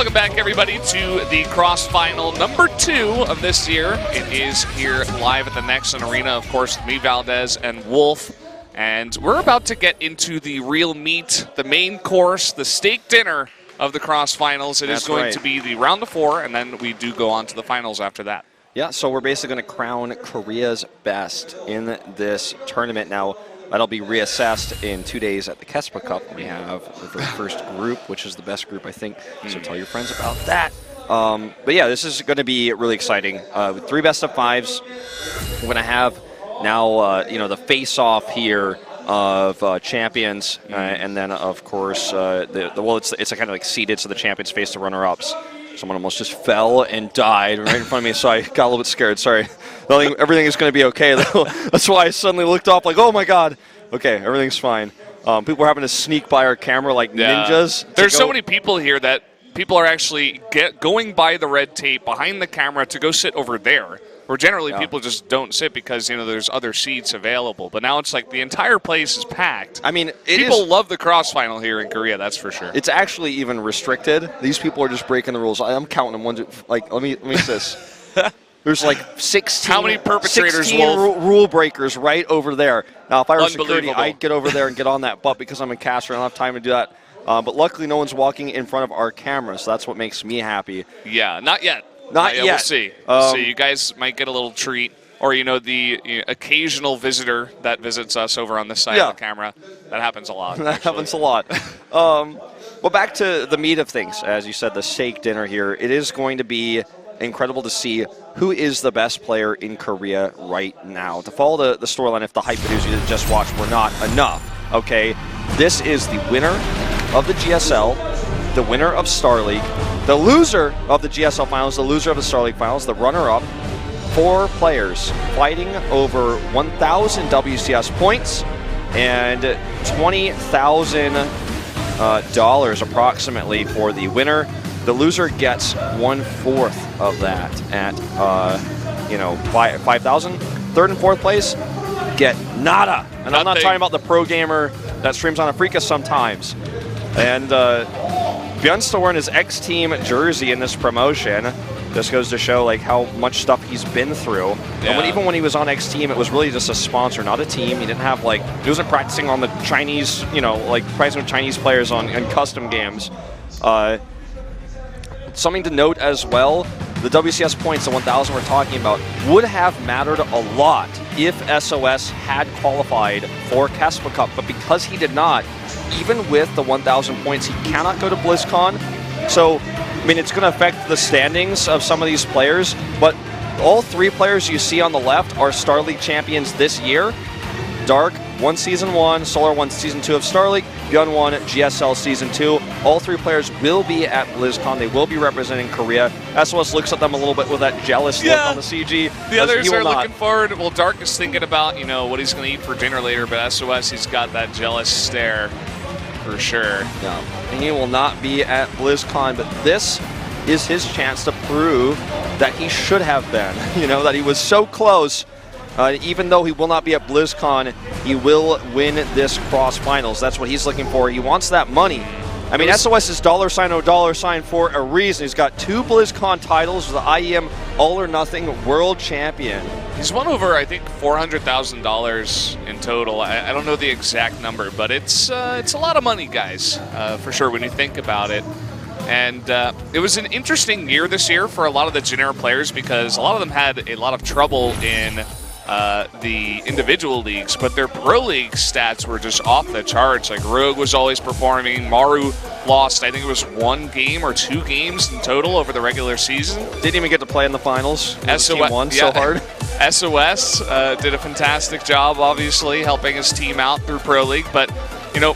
Welcome back, everybody, to the CrossFinal number 2 of this year. It is here live at the Nexon Arena, of course, with me, Valdez, and Wolf. And we're about to get into the real meat, the main course, the steak dinner of the CrossFinals. It is going to be the round of 4, and then we do go on to the finals after that. Yeah, so we're basically going to crown Korea's best in this tournament. Now, that'll be reassessed in 2 days at the Gettysburg Cup. We have the first group, which is the best group, I think. So tell your friends about that. But yeah, this is going to be really exciting. With 3 best-of-5s, we're going to have now, the face-off here of champions, and then of course, it's a kind of like seeded, so the champions face the runner-ups. Someone almost just fell and died right in front of me, so I got a little bit scared. Sorry. Everything is going to be okay, though. That's why I suddenly looked up like, oh my god. Okay, everything's fine. People are having to sneak by our camera like ninjas. There's so many people here that people are actually going by the red tape behind the camera to go sit over there. Where generally people just don't sit because, there's other seats available. But now it's like the entire place is packed. I mean, people love the CrossFinal here in Korea, that's for sure. It's actually even restricted. These people are just breaking the rules. I'm counting them. Let me see this. There's like 16. How many perpetrators? 16 rule breakers right over there. Now, if I were security, I'd get over there and get on that butt because I'm a caster and I don't have time to do that. But luckily, no one's walking in front of our camera, so that's what makes me happy. Yeah, not yet. Not yet. We'll see. So you guys might get a little treat, or the occasional visitor that visits us over on this side of the camera. That happens a lot. That happens a lot. Well, back to the meat of things, as you said, the steak dinner here. It is going to be incredible to see who is the best player in Korea right now. To follow the storyline, if the hype videos you just watched were not enough, okay, this is the winner of the GSL, the winner of Star League, the loser of the GSL Finals, the loser of the Star League Finals, the runner-up, 4 players fighting over 1,000 WCS points and $20,000 approximately for the winner. The loser gets 1/4 of that at 5,000. 3rd and 4th place get nada. And I'm not talking about the pro gamer that streams on Afrika sometimes. And Bjorn's still wearing his X-Team jersey in this promotion. This goes to show how much stuff he's been through. Yeah. And even when he was on X-Team, it was really just a sponsor, not a team. He didn't have he wasn't practicing on the Chinese, practicing with Chinese players on custom games. Something to note as well, the WCS points, the 1,000 we're talking about, would have mattered a lot if SOS had qualified for Gettysburg Cup, but because he did not, even with the 1,000 points, he cannot go to BlizzCon. So, it's going to affect the standings of some of these players, but all 3 players you see on the left are Star League champions this year. Dark won Season 1, Solar won Season 2 of Star League, Bjorn won GSL Season 2. All 3 players will be at BlizzCon. They will be representing Korea. SOS looks at them a little bit with that jealous look on the CG. The others are looking forward. Well, Dark is thinking about, what he's going to eat for dinner later, but SOS, he's got that jealous stare for sure. Yeah. And he will not be at BlizzCon, but this is his chance to prove that he should have been. That he was so close. Even though he will not be at BlizzCon, he will win this CrossFinals. That's what he's looking for. He wants that money. SOS is $$ for a reason. He's got 2 BlizzCon titles with the IEM All or Nothing World Champion. He's won over, I think, $400,000 in total. I don't know the exact number, but it's a lot of money, guys, for sure, when you think about it. And it was an interesting year this year for a lot of the generic players because a lot of them had a lot of trouble in the individual leagues, but their pro league stats were just off the charts. Rogue was always performing. Maru lost, I think it was 1 game or 2 games in total over the regular season. Didn't even get to play in the finals. SOS won so hard. SOS did a fantastic job, obviously, helping his team out through pro league, but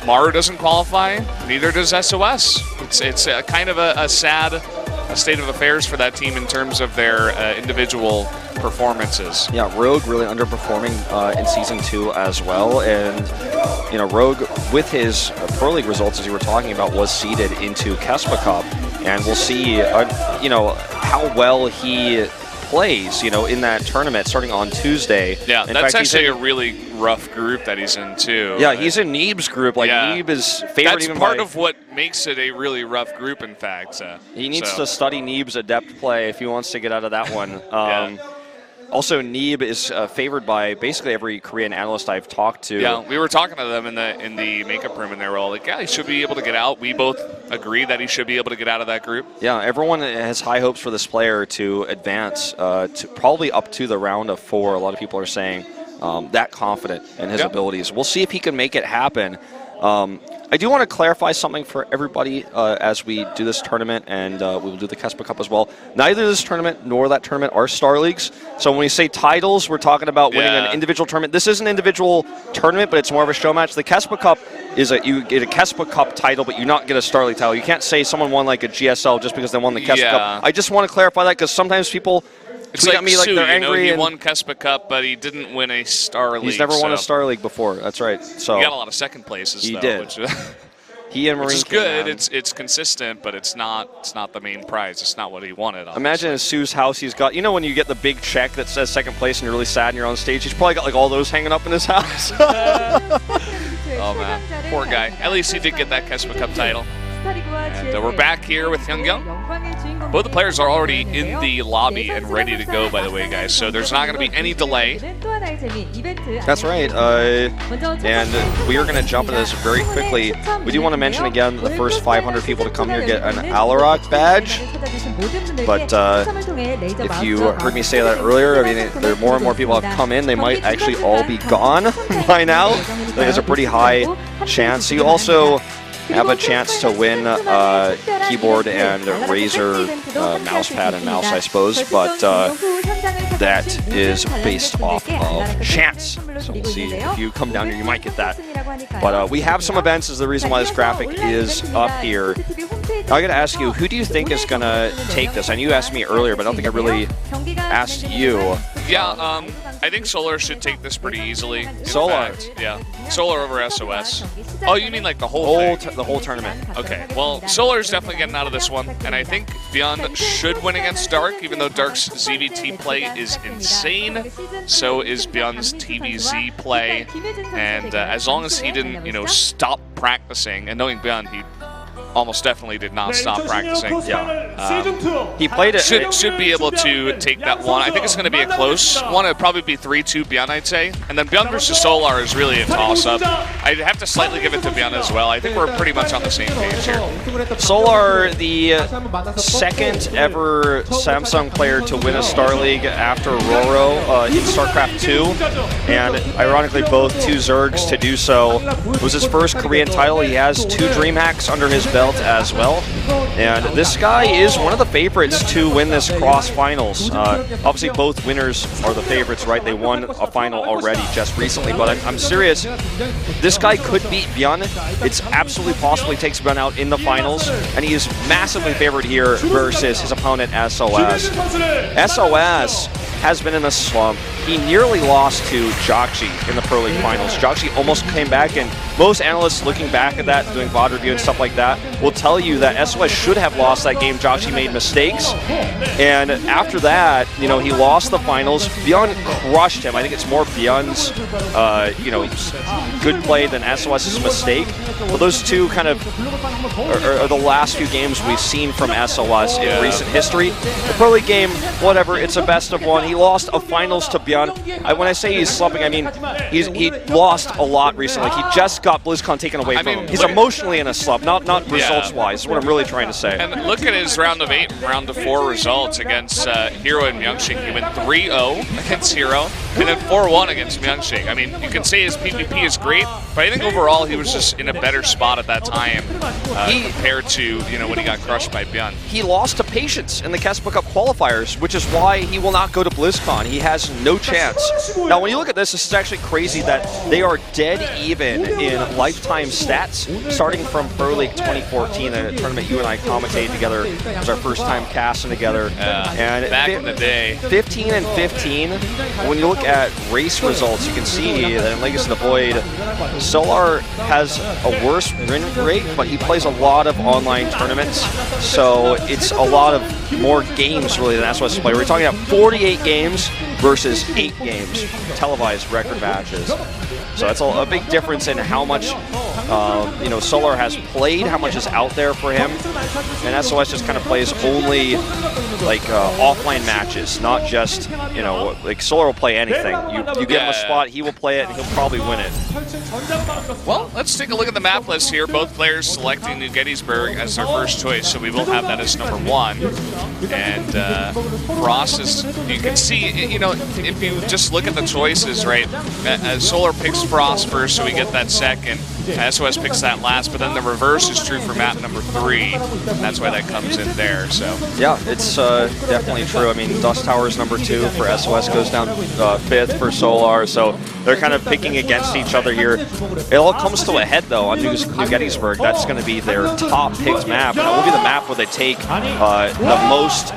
Maru doesn't qualify, neither does SOS. It's kind of a sad state of affairs for that team in terms of their individual performances. Yeah, Rogue really underperforming in Season 2 as well, and Rogue, with his Pro League results, as you were talking about, was seeded into Gettysburg Cup, and we'll see how well he plays, in that tournament starting on Tuesday. Yeah, in that's fact, actually a really rough group that he's in, too. Yeah, he's in Neeb's group. Like, yeah. Neeb is favored That's even part by, of what makes it a really rough group, in fact. He needs to study Neeb's adept play if he wants to get out of that one. Yeah. Also, Neeb is favored by basically every Korean analyst I've talked to. Yeah, we were talking to them in the makeup room, and they were all like, yeah, he should be able to get out. We both agree that he should be able to get out of that group. Yeah, everyone has high hopes for this player to advance to probably up to the round of 4. A lot of people are saying that confident in his abilities. We'll see if he can make it happen. I do want to clarify something for everybody as we do this tournament, and we will do the Kespa Cup as well. Neither this tournament nor that tournament are Star Leagues. So when we say titles, we're talking about winning an individual tournament. This is an individual tournament, but it's more of a show match. The Kespa Cup is you get a Kespa Cup title, but you not get a Star League title. You can't say someone won like a GSL just because they won the Kespa Cup. I just want to clarify that because sometimes people tweet at me like they're angry. He won Kespa Cup, but he didn't win a Star League. He's never won a Star League before. That's right. So he got a lot of second places. He though, did. Which, he and Marine which is good. It's consistent, but it's not the main prize. It's not what he wanted. Obviously. Imagine in Sue's house, he's got, when you get the big check that says second place and you're really sad and you're on stage, he's probably got like all those hanging up in his house. Oh man, poor guy. At least he did get that Kespa Cup title. And we're back here with Young. Both the players are already in the lobby and ready to go, by the way, guys. So there's not going to be any delay. That's right. And we are going to jump into this very quickly. We do want to mention again the first 500 people to come here get an Alarak badge. But if you heard me say that earlier, I mean, there are more and more people have come in. They might actually all be gone by now. I think there's a pretty high chance. You also have a chance to win keyboard and Razer mouse pad and mouse, I suppose, but that is based off of chance. So we'll see. If you come down here, you might get that. But we have some events is the reason why this graphic is up here. Now I got to ask you, who do you think is going to take this? I know you asked me earlier, but I don't think I really asked you. Yeah, I think Solar should take this pretty easily. Solar? Yeah. Solar over SOS. Oh, you mean like the whole thing? The whole tournament. Okay. Well, Solar's definitely getting out of this one, and I think Beyond should win against Dark, even though Dark's ZVT play is insane. So is Beyond's TVZ play, and as long as he didn't, stop practicing, and knowing Beyond, he almost definitely did not stop practicing. Yeah. He played it. Should be able to take that one. I think it's going to be a close one. It'd probably be 3-2 Beyond, I'd say. And then Beyond versus Solar is really a toss-up. I'd have to slightly give it to Beyond as well. I think we're pretty much on the same page here. Solar, the second ever Samsung player to win a Star League after Roro in StarCraft 2. And ironically, both 2 Zergs to do so. It was his first Korean title. He has 2 DreamHacks under his belt as well. And this guy is one of the favorites to win this CrossFinals. Obviously, both winners are the favorites, right? They won a final already just recently. But I'm serious. This guy could beat Beyond. It's absolutely possible he takes Beyond out in the finals. And he is massively favored here versus his opponent, SOS. SOS has been in a slump. He nearly lost to Joxi in the Pro League Finals. Joxi almost came back, and most analysts looking back at that, doing VOD review and stuff like that, will tell you that SOS should have lost that game. Joxi made mistakes, and after that, he lost the finals. Beyond crushed him. I think it's more Beyond's, good play than SOS's mistake. But those two kind of are the last few games we've seen from SOS in recent history. The Pro League game, whatever, it's a best of one. He lost a finals to Beyond. When I say he's slumping, I mean he lost a lot recently. He just got BlizzCon taken away from him. He's emotionally in a slump, not results-wise, is what I'm really trying to say. And look at his round of 8 and round of 4 results against Hero and Myungshik. He went 3-0 against Hero, and then 4-1 against Myungshik. I mean, you can say his PvP is great, but I think overall he was just in a better spot at that time compared to when he got crushed by Beyond. He lost to Patience in the Kespa Cup qualifiers, which is why he will not go to BlizzCon. He has no chance. Now, when you look at this is actually crazy that they are dead even in lifetime stats, starting from Pro League 2014, a tournament you and I commentated together. It was our first time casting together. And back in the day. 15 and 15. When you look at race results, you can see that in Legacy of the Void, Solar has a worse win rate, but he plays a lot of online tournaments, so it's a lot lot of more games really than SOS play. We're talking about 48 games versus 8 games, televised record matches. So that's a big difference in how much Solar has played, how much is out there for him, and SOS just kind of plays only like offline matches, not just like Solar will play anything. You give him a spot, he will play it, and he'll probably win it. Well, let's take a look at the map list here. Both players selecting New Gettysburg as their first choice, so we will have that as number 1. And Frost is, you can see, if you just look at the choices, right? Solar picks Frost first, so we get that second. SOS picks that last, but then the reverse is true for map number 3. And that's why that comes in there. So yeah, it's definitely true. I mean, Dust Tower is number 2 for SOS, goes down 5th for Solar. So they're kind of picking against each other here. It all comes to a head though on New Gettysburg. That's going to be their top picked map. That will be the map where they take the most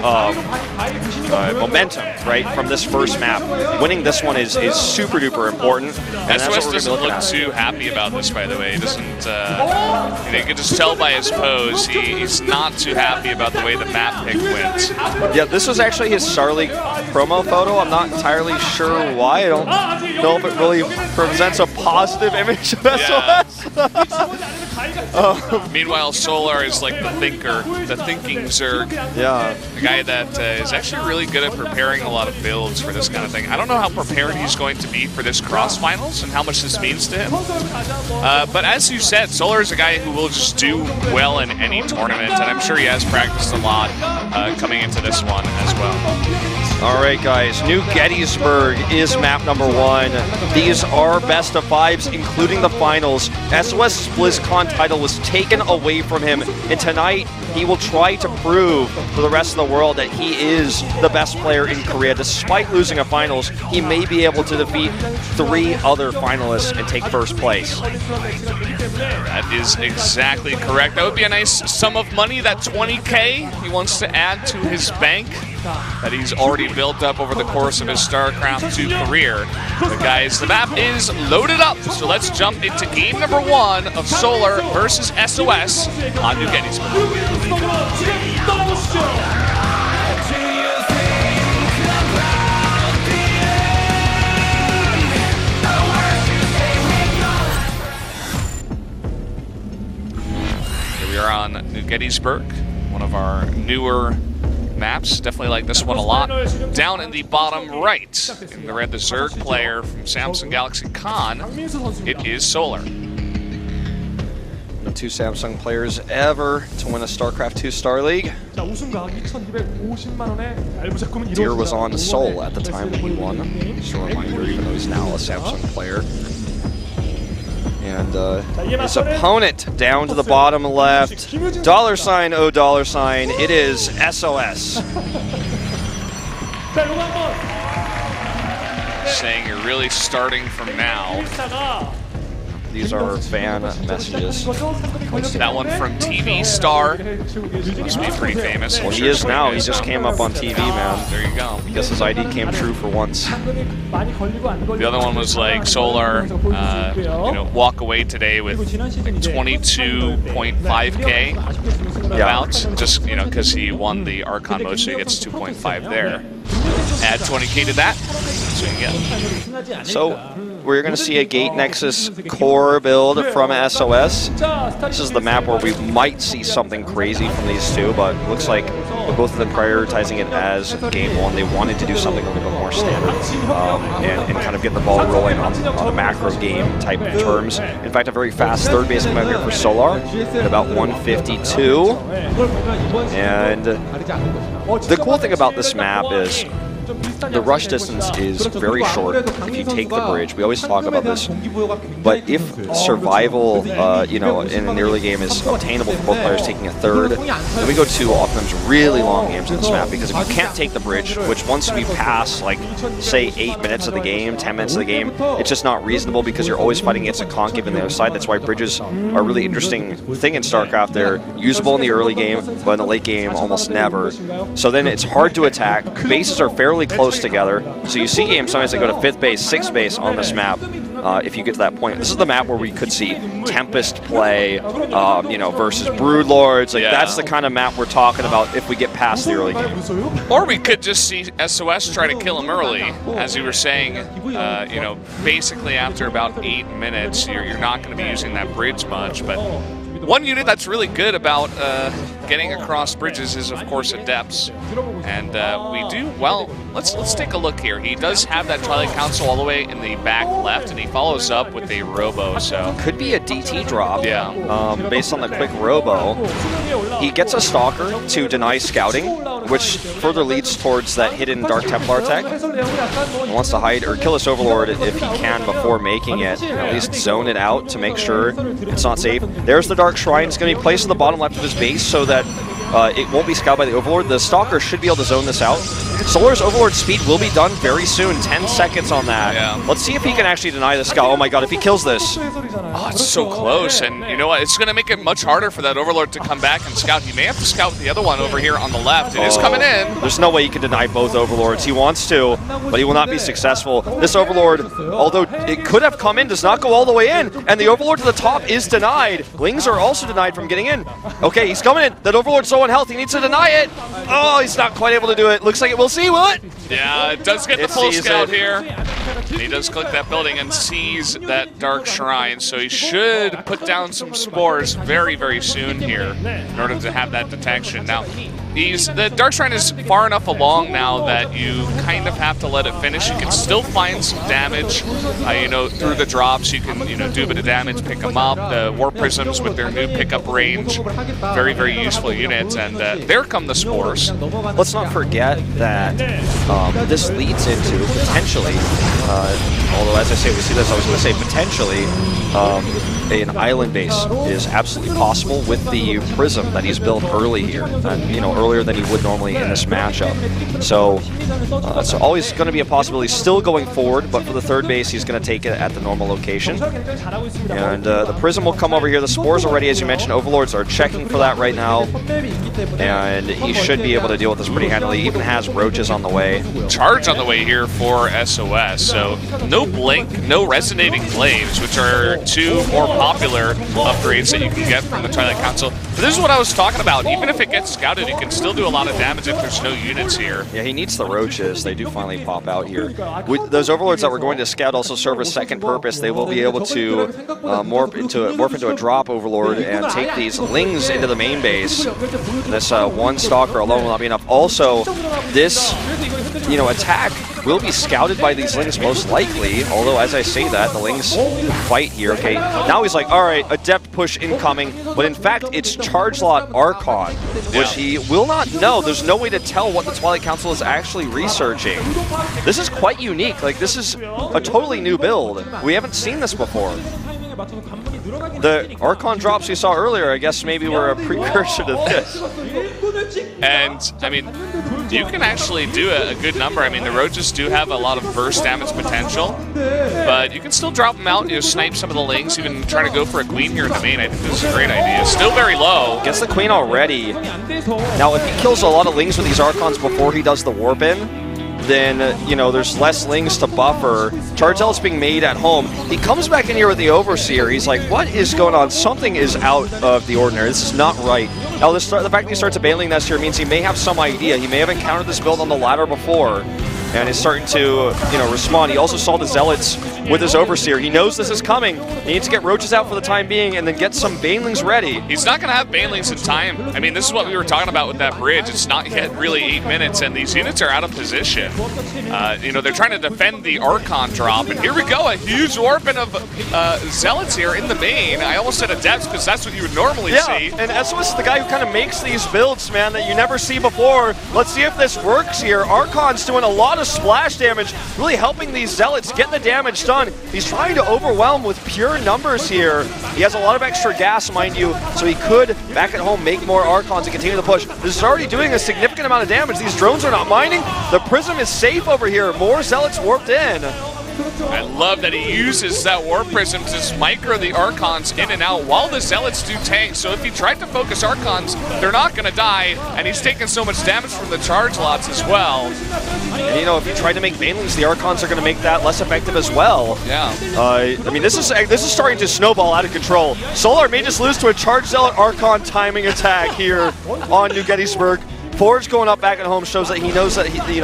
momentum, right, from this first map. Winning this one is super duper important. And SOS doesn't look too happy about this, by the way. He doesn't. You can just tell by his pose. He's not too happy about the way the map pick went. Yeah, this was actually his Star League promo photo. I'm not entirely sure why. I don't know if it really presents a positive image of SOS. Meanwhile, Solar is like the thinker, the thinking Zerg. Yeah. The guy that is actually really good at preparing a lot of builds for this kind of thing. I don't know how prepared he's going to be for this CrossFinals and how much this means to him. But as you said, Solar is a guy who will just do well in any tournament, and I'm sure he has practiced a lot coming into this one as well. All right, guys, New Gettysburg is map number 1. These are best of 5s, including the finals. SOS BlizzCon title was taken away from him, and tonight he will try to prove to the rest of the world that he is the best player in Korea. Despite losing a finals, he may be able to defeat 3 other finalists and take first place. That is exactly correct. That would be a nice sum of money, that 20K he wants to add to his bank that he's already built up over the course of his StarCraft 2 career. But guys, the map is loaded up, so let's jump into game number 1 of Solar versus SOS on New Gettysburg. Here we are on New Gettysburg, one of our newer maps. Definitely like this one a lot. Down in the bottom right, in the red, the Zerg player from Samsung Galaxy Con, it is Solar. The 2 Samsung players ever to win a StarCraft 2 Star League. Deer was on Seoul at the time when he won. Just a reminder, even though he's now a Samsung player. And his opponent down to the bottom left, $sign, oh $sign, it is SOS. Saying you're really starting from now. These are fan messages. That one from TV Star. Must be pretty famous. Well, he is now. He just came up on TV, man. There you go. I guess his ID came true for once. The other one was like Solar, walk away today with 22.5K. About just because he won the Archon mode, so he gets 2.5 there. Add 20K to that. That's what you get. So we're going to see a Gate Nexus core build from SOS. This is the map where we might see something crazy from these two, but looks like both of them prioritizing it as game 1. They wanted to do something a little bit more standard and kind of get the ball rolling on a macro game type of terms. In fact, a very fast third base come out here for Solar at about 152. And the cool thing about this map is the rush distance is very short if you take the bridge. We always talk about this. But if survival, in an early game is obtainable for both players taking a third, then we go to oftentimes really long games in this map, because if you can't take the bridge, which once we pass, like, say 8 minutes of the game, 10 minutes of the game, it's just not reasonable because you're always fighting against a concave on the other side. That's why bridges are a really interesting thing in StarCraft. They're usable in the early game, but in the late game, almost never. So then it's hard to attack. Bases are fairly really close together. So you see games sometimes that go to 5th base, 6th base on this map. If you get to that point, this is the map where we could see Tempest play, you know, versus Broodlords. Like that's the kind of map we're talking about if we get past the early game. Or we could just see sOs try to kill him early, as you were saying. You know, basically after about 8 minutes, you're not going to be using that bridge much. But one unit that's really good about getting across bridges is, of course, Adepts. And we do, well, let's take a look here. He does have that Twilight Council all the way in the back left, and he follows up with a Robo, so. Could be a DT drop, based on the quick Robo. He gets a Stalker to deny scouting, which further leads towards that hidden Dark Templar tech. He wants to hide or kill this Overlord if he can before making it, at least zone it out to make sure it's not safe. There's the Dark Shrine. It's going to be placed in the bottom left of his base so that it won't be scouted by the Overlord. The Stalker should be able to zone this out. Solar's Overlord speed will be done very soon. 10 seconds on that. Yeah. Let's see if he can actually deny the scout. Oh my god, if he kills this. Oh, it's so close. And you know what? It's going to make it much harder for that Overlord to come back and scout. He may have to scout the other one over here on the left. It is coming in. There's no way he can deny both Overlords. He wants to, but he will not be successful. This Overlord, although it could have come in, does not go all the way in. And the Overlord to the top is denied. Lings are also denied from getting in. Okay, he's coming in. That Overlord's low on health. He needs to deny it. Oh, he's not quite able to do it. Looks like it. We'll see what. Yeah, it does get the full scout here. He does click that building and sees that Dark Shrine, so he should put down some spores very, very soon here in order to have that detection. Now, the Dark Shrine is far enough along now that you kind of have to let it finish. You can still find some damage, you know, through the drops. You can, you know, do a bit of damage, pick them up. The War Prisms with their new pickup range, very, very useful units. And there come the spores. Let's not forget that this leads into potentially, although as I say, we see this, I was going to say potentially, an island base is absolutely possible with the Prism that he's built early here, and you know, earlier than he would normally in this matchup. So it's always going to be a possibility still going forward, but for the third base, he's going to take it at the normal location. And the Prism will come over here. The spores already, as you mentioned, Overlords are checking for that right now, and he should be able to deal with this pretty handily. He even has roaches on the way. Charge on the way here for sOs, so no Blink, no Resonating Blades, which are two more popular upgrades that you can get from the Twilight Council. But this is what I was talking about. Even if it gets scouted, you can still do a lot of damage if there's no units here. Yeah, he needs the roaches. They do finally pop out here. Those Overlords that we're going to scout also serve a second purpose. They will be able to morph into a drop Overlord and take these Lings into the main base. This one Stalker alone will not be enough. Also, this, you know, attack will be scouted by these Lings most likely, although as I say that, the Lings fight here. Okay, now he's like, all right, Adept push incoming, but in fact, it's Charge Lot Archon, which he will not know. There's no way to tell what the Twilight Council is actually researching. This is quite unique. Like, this is a totally new build. We haven't seen this before. The Archon drops we saw earlier, I guess maybe were a precursor to this. And, I mean, you can actually do a good number. I mean, the roaches do have a lot of burst damage potential, but you can still drop them out, you know, snipe some of the Lings, even trying to go for a Queen here in the main. I think this is a great idea. Still very low. Gets the Queen already. Now, if he kills a lot of Lings with these Archons before he does the Warp In, then, you know, there's less Lings to buffer. Charge Zealot's being made at home. He comes back in here with the Overseer. He's like, what is going on? Something is out of the ordinary. This is not right. Now, the fact that he starts a Baneling Nest here means he may have some idea. He may have encountered this build on the ladder before and is starting to, you know, respond. He also saw the Zealots with his Overseer. He knows this is coming. He needs to get roaches out for the time being and then get some Banelings ready. He's not going to have Banelings in time. I mean, this is what we were talking about with that bridge. It's not yet really 8 minutes, and these units are out of position. You know, they're trying to defend the Archon drop, and here we go, a huge warping of Zealots here in the main. I almost said Adepts because that's what you would normally see. And sOs is the guy who kind of makes these builds, man, that you never see before. Let's see if this works here. Archon's doing a lot of splash damage, really helping these Zealots get the damage done. He's trying to overwhelm with pure numbers here. He has a lot of extra gas, mind you, so he could, back at home, make more Archons and continue the push. This is already doing a significant amount of damage. These drones are not mining. The Prism is safe over here. More Zealots warped in. I love that he uses that War Prism to just micro the Archons in and out while the Zealots do tank. So if he tried to focus Archons, they're not going to die, and he's taking so much damage from the charge lots as well. And, you know, if you try to make Banelings, the Archons are going to make that less effective as well. Yeah. I mean, this is starting to snowball out of control. Solar may just lose to a Charge Zealot Archon timing attack here on New Gettysburg. Forge going up back at home shows that he knows that he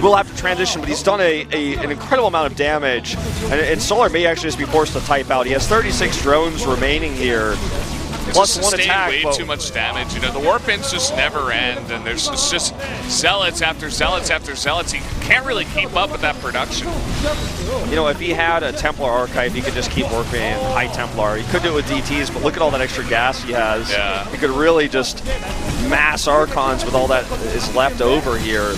will have to transition, but he's done an incredible amount of damage. And Solar may actually just be forced to type out. He has 36 drones remaining here. Plus one attack. Way too much damage. You know, the Warpins just never end, and there's just Zealots after Zealots after Zealots. He can't really keep up with that production. You know, if he had a Templar Archive, he could just keep working High Templar. He could do it with DTs, but look at all that extra gas he has. Yeah. He could really just mass Archons with all that is left over here.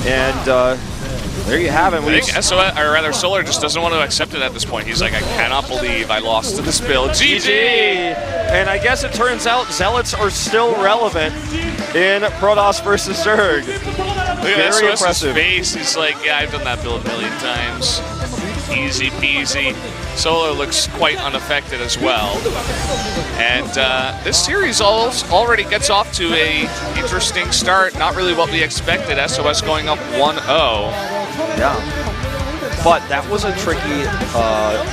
And there you have it. I think SOS, or rather Solar just doesn't want to accept it at this point. He's like, I cannot believe I lost to this build. GG! And I guess it turns out Zealots are still relevant in Protoss versus Zerg. Look at SOS's impressive face. He's like, yeah, I've done that build a million times. Easy peasy. Solar looks quite unaffected as well. And this series already gets off to a interesting start. Not really what we expected. SOS going up 1-0. Yeah. But that was a tricky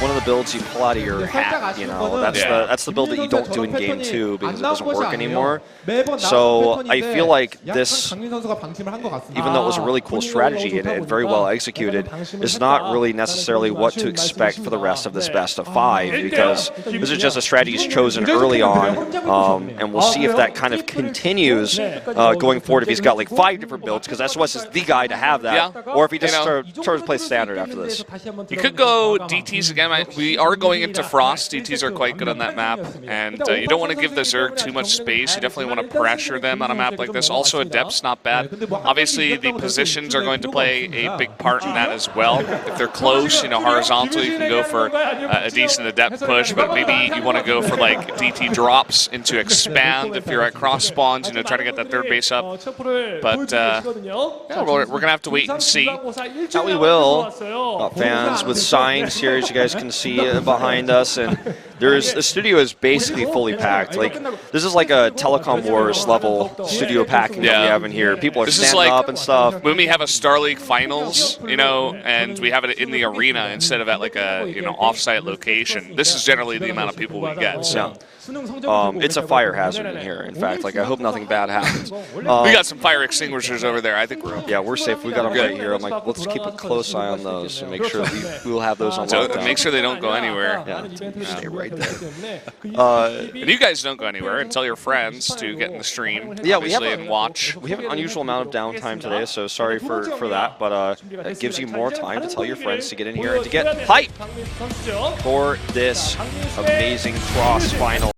one of the builds you pull out of your hat. You know, that's the build that you don't do in game 2 because it doesn't work anymore. So I feel like this, even though it was a really cool strategy and very well executed, is not really necessarily what to expect for the rest of this best of 5 because this is just a strategy he's chosen early on, and we'll see if that kind of continues going forward. If he's got like 5 different builds, because SOS is the guy to have that, or if he just starts to play standard after this. You could go DTs again. We are going into Frost. DTs are quite good on that map, and you don't want to give the Zerg too much space. You definitely want to pressure them on a map like this. Also, Adept's not bad. Obviously, the positions are going to play a big part in that as well. If they're close, you know, horizontal, you can go for a decent Adept push, but maybe you want to go for like DT drops into expand if you're at cross spawns, you know, try to get that third base up. But yeah, we're going to have to wait and see. That we will. Fans with signs here, as you guys can see behind us, and the studio is basically fully packed. Like this is like a Telecom Wars level studio packing that we have in here. People are standing up and stuff. When we have a Star League finals, you know, and we have it in the arena instead of at like a off-site location, this is generally the amount of people we get. So. It's a fire hazard in here. In fact, like I hope nothing bad happens. We got some fire extinguishers over there. I think we're safe. We got them right here. I'm like, let's keep a close eye on those and make sure we will have those on lockdown. Make sure they don't go anywhere. Yeah, stay right there. And you guys don't go anywhere, and tell your friends to get in the stream. Yeah, and watch. We have an unusual amount of downtime today, so sorry for that. But it gives you more time to tell your friends to get in here and to get hype for this amazing CrossFinal.